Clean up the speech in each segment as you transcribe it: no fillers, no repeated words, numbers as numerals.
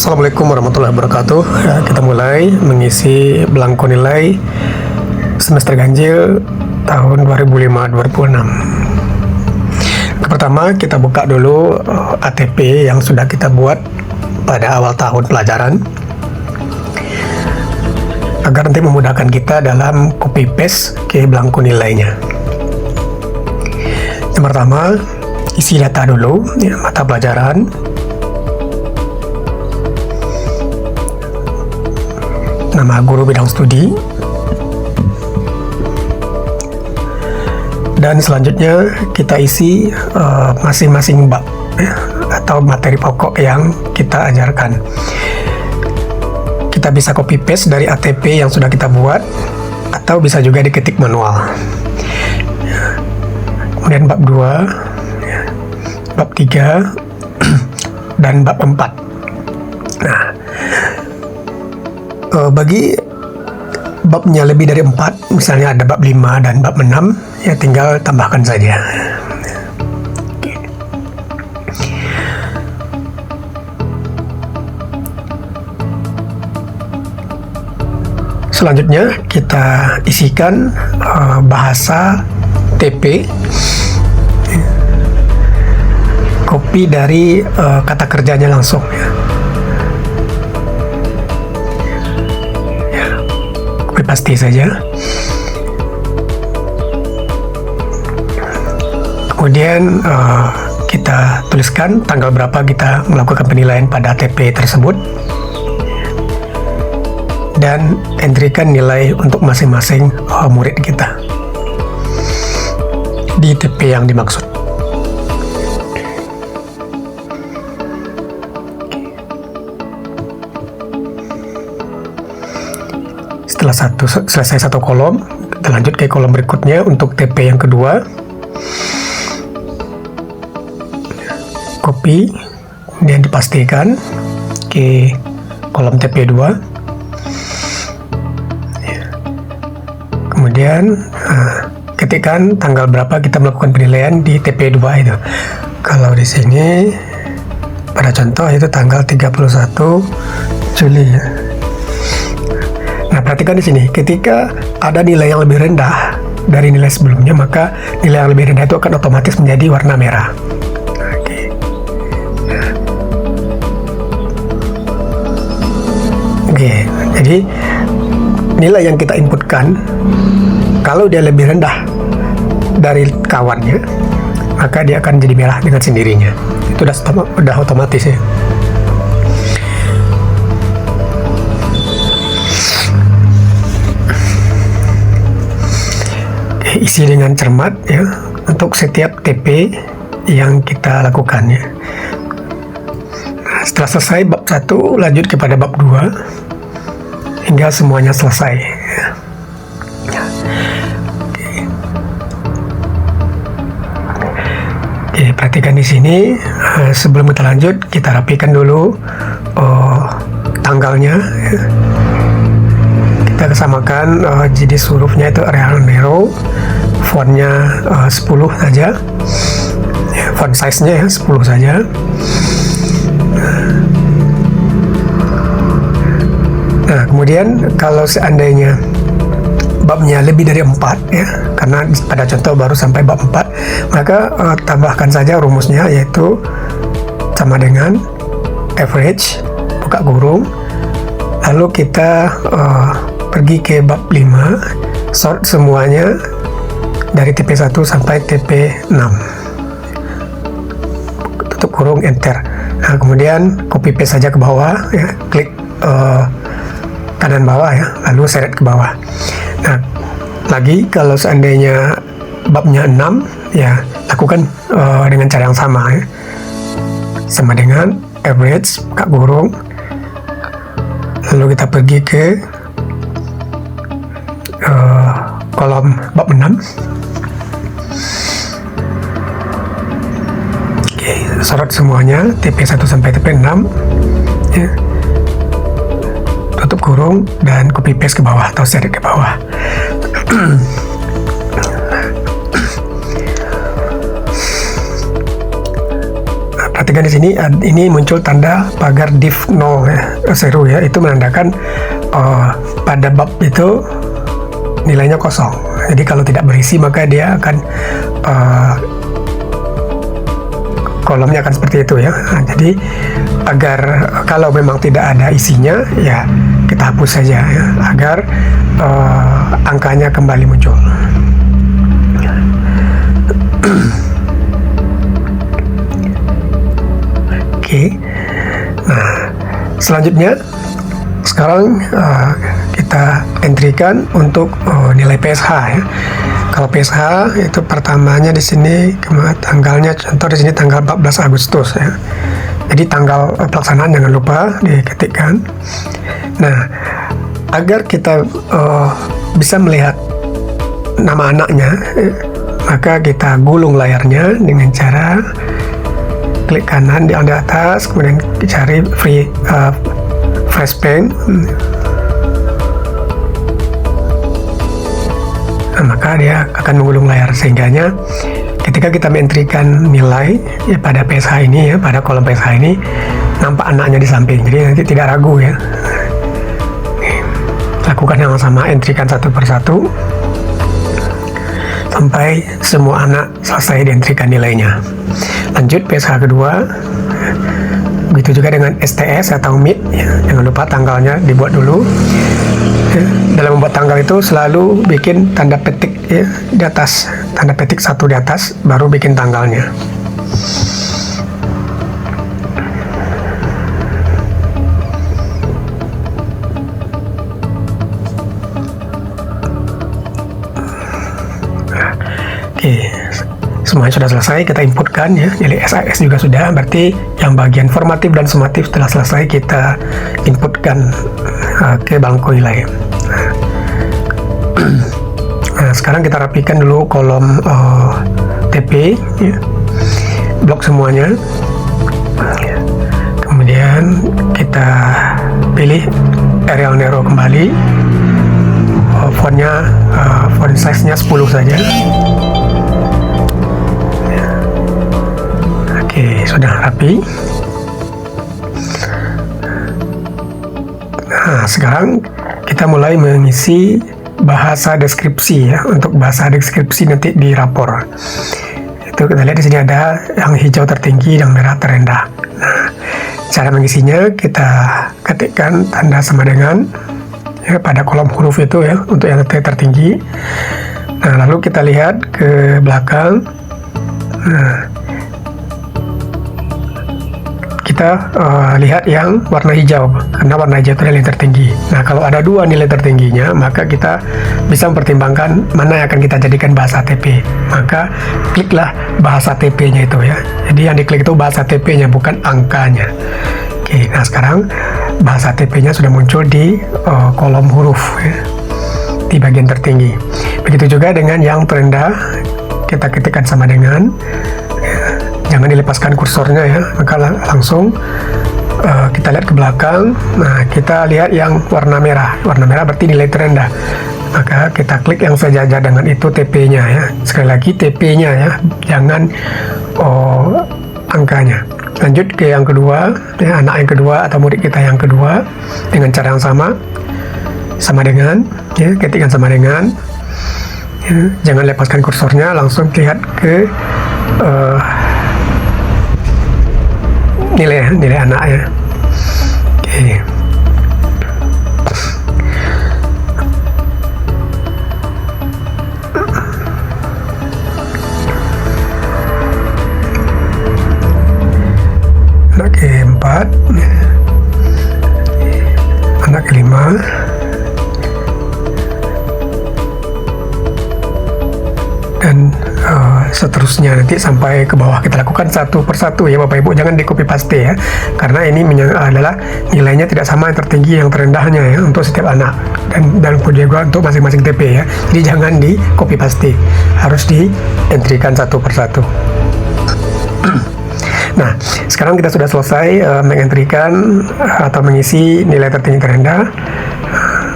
Assalamualaikum warahmatullahi wabarakatuh. Ya, kita mulai mengisi belangko nilai semester ganjil tahun 2005-2006. Pertama, kita buka dulu ATP yang sudah kita buat pada awal tahun pelajaran, agar nanti memudahkan kita dalam copy paste ke belangko nilainya. Yang pertama, isi data dulu, ya, mata pelajaran. Nama guru bidang studi, dan selanjutnya kita isi masing-masing bab, ya, atau materi pokok yang kita ajarkan. Kita bisa copy paste dari ATP yang sudah kita buat, atau bisa juga diketik manual. Kemudian bab 2, ya, bab 3, dan bab 4. Nah, bagi babnya lebih dari 4, misalnya ada bab 5 dan bab 6, ya tinggal tambahkan saja. Selanjutnya kita isikan bahasa TP, copy dari kata kerjanya langsung, ya. Pasti saja. Kemudian kita tuliskan tanggal berapa kita melakukan penilaian pada ATP tersebut, dan entrykan nilai untuk masing-masing murid kita di TP yang dimaksud. Setelah selesai satu kolom, kita lanjut ke kolom berikutnya untuk TP yang kedua. Copy, kemudian dipastikan ke kolom TP 2. Kemudian ketikkan tanggal berapa kita melakukan penilaian di TP 2 itu. Kalau di sini pada contoh itu tanggal 31 Juli, ya. Nah, perhatikan di sini, ketika ada nilai yang lebih rendah dari nilai sebelumnya, maka nilai yang lebih rendah itu akan otomatis menjadi warna merah. Oke, jadi nilai yang kita inputkan, kalau dia lebih rendah dari kawannya, maka dia akan jadi merah dengan sendirinya. Itu udah otomatis, ya. Isi dengan cermat, ya, untuk setiap TP yang kita lakukan, ya. Nah, setelah selesai bab 1, lanjut kepada bab 2 hingga semuanya selesai, ya. Oke, perhatikan di sini. Sebelum kita lanjut, kita rapikan dulu tanggalnya, ya. Kita kesamakan jenis hurufnya itu Arial Narrow, fontnya 10 saja, ya, font size-nya, ya, 10 saja. Nah, kemudian kalau seandainya babnya lebih dari 4, ya, karena pada contoh baru sampai bab 4, maka tambahkan saja rumusnya, yaitu sama dengan average, buka kurung, lalu kita pergi ke bab 5, sort semuanya dari TP1 sampai TP6, tutup kurung, enter. Nah, kemudian copy paste saja ke bawah, ya, klik kanan bawah, ya, lalu seret ke bawah. Nah, lagi kalau seandainya babnya 6, ya, lakukan dengan cara yang sama, ya. Sama dengan average, buka kurung, lalu kita pergi ke kolom bab 6. Oke, sorot semuanya TP1 sampai TP6, ya. Tutup kurung dan copy paste ke bawah atau seret ke bawah. perhatikan di sini ini muncul tanda pagar div 0 ya, 0 ya, itu menandakan pada bab itu nilainya kosong. Jadi kalau tidak berisi maka dia akan kolomnya akan seperti itu ya. Nah, jadi agar kalau memang tidak ada isinya ya kita hapus saja ya, agar angkanya kembali muncul. Oke. Nah, selanjutnya sekarang kita entrikan untuk nilai PSH ya. Kalau PSH itu pertamanya di sini tanggalnya, contoh di sini tanggal 14 Agustus ya. Jadi tanggal pelaksanaan jangan lupa diketikkan. Nah, agar kita bisa melihat nama anaknya, maka kita gulung layarnya dengan cara klik kanan di atas, kemudian cari fresh paint. Nah, maka dia akan menggulung layar, sehingganya ketika kita menentrikan nilai ya, pada PSH ini ya, pada kolom PSH ini nampak anaknya di samping, jadi nanti tidak ragu ya. Lakukan yang sama, entrikan satu persatu sampai semua anak selesai dientrikan nilainya. Lanjut PSH kedua, begitu juga dengan STS atau MIT ya. Jangan lupa tanggalnya dibuat dulu ya. Dalam membuat tanggal itu selalu bikin tanda petik ya, di atas, tanda petik satu di atas, baru bikin tanggalnya. Oke, semuanya sudah selesai, kita inputkan ya. Jadi SIS juga sudah, berarti yang bagian formatif dan sumatif setelah selesai kita inputkan ke bangku nilai. Nah, sekarang kita rapikan dulu kolom TP ya. Blok semuanya. Kemudian kita pilih Arial Narrow kembali. Fontnya font size-nya 10 saja. Oke, sudah rapi. Nah, sekarang kita mulai mengisi bahasa deskripsi ya. Untuk bahasa deskripsi nanti di rapor. Itu kita lihat di sini ada yang hijau tertinggi, yang merah terendah. Nah, cara mengisinya kita ketikkan tanda sama dengan ya, pada kolom huruf itu ya, untuk yang tertinggi. Nah, lalu kita lihat ke belakang. Nah, kita lihat yang warna hijau, karena warna hijau itu nilai tertinggi. Nah, kalau ada dua nilai tertingginya, maka kita bisa mempertimbangkan mana yang akan kita jadikan bahasa TP. Maka kliklah bahasa TP-nya itu ya. Jadi yang diklik itu bahasa TP-nya, bukan angkanya. Oke, nah sekarang bahasa TP-nya sudah muncul di kolom huruf ya, di bagian tertinggi. Begitu juga dengan yang terendah, kita ketikkan sama dengan ya, jangan dilepaskan kursornya ya, maka langsung kita lihat ke belakang. Nah, kita lihat yang warna merah berarti nilai terendah, maka kita klik yang sejajar dengan itu TP-nya ya. Sekali lagi TP-nya ya, jangan angkanya. Lanjut ke yang kedua ya, anak yang kedua atau murid kita yang kedua, dengan cara yang sama dengan ya, ketikkan sama dengan ya, jangan lepaskan kursornya, langsung lihat ke nilai anak ya. Oke. Anak keempat, anak kelima, dan seterusnya nanti sampai ke bawah. Kita lakukan satu persatu ya Bapak Ibu, jangan di copy paste ya, karena ini adalah nilainya tidak sama yang tertinggi yang terendahnya ya untuk setiap anak, dan juga untuk masing-masing TP ya. Jadi jangan di copy paste, harus dientrikan satu persatu. Nah, sekarang kita sudah selesai mengentrikan atau mengisi nilai tertinggi terendah.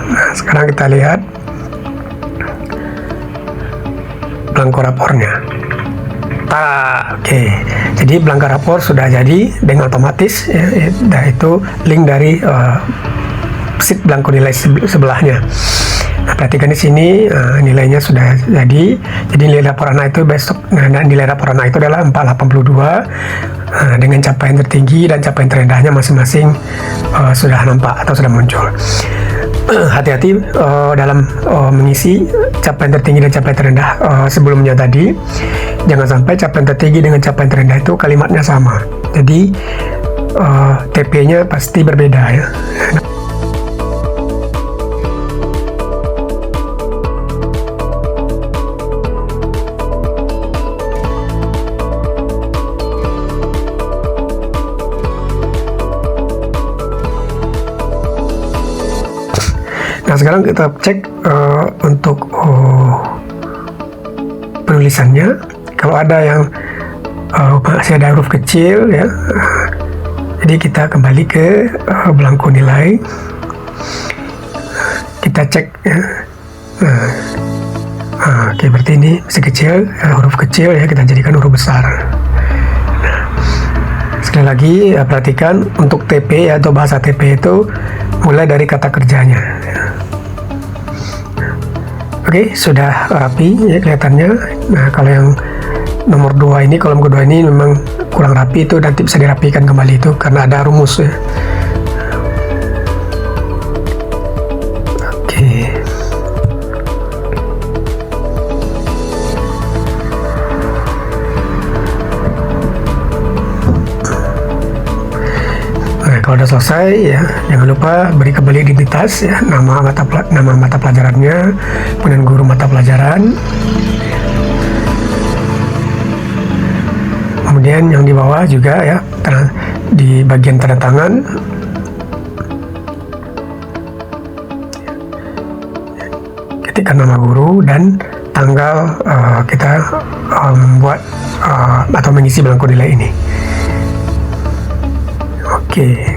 Nah, sekarang kita lihat belangko rapornya. Oke, jadi belangko rapor sudah jadi dengan otomatis ya, dan itu link dari sheet belangko nilai sebelahnya. Nah, perhatikan di sini nilainya sudah jadi. Jadi nilai laporan A itu besok, nilai laporan A itu adalah 482 dengan capaian tertinggi dan capaian terendahnya masing-masing sudah nampak atau sudah muncul. Hati-hati dalam mengisi capaian tertinggi dan capaian terendah sebelumnya tadi. Jangan sampai capaian tertinggi dengan capaian terendah itu kalimatnya sama. Jadi TP-nya pasti berbeda ya. Nah, sekarang kita cek untuk penulisannya. Kalau ada yang masih ada huruf kecil ya, jadi kita kembali ke belangko nilai. Kita cek ya. Oke, berarti ini masih kecil, huruf kecil ya, kita jadikan huruf besar. Nah, sekali lagi perhatikan untuk TP atau bahasa TP itu mulai dari kata kerjanya. Oke, sudah rapi ya kelihatannya. Nah, kalau yang nomor 2 ini, kolom kedua ini memang kurang rapi, itu nanti bisa dirapikan kembali itu karena ada rumus ya. Oke. Nah, kalau sudah selesai ya, jangan lupa beri kembali identitas ya, nama mata pelajarannya, kemudian guru mata pelajaran. Kemudian yang di bawah juga ya, di bagian tanda tangan ketikkan nama guru dan tanggal kita membuat atau mengisi belangko nilai ini. Oke.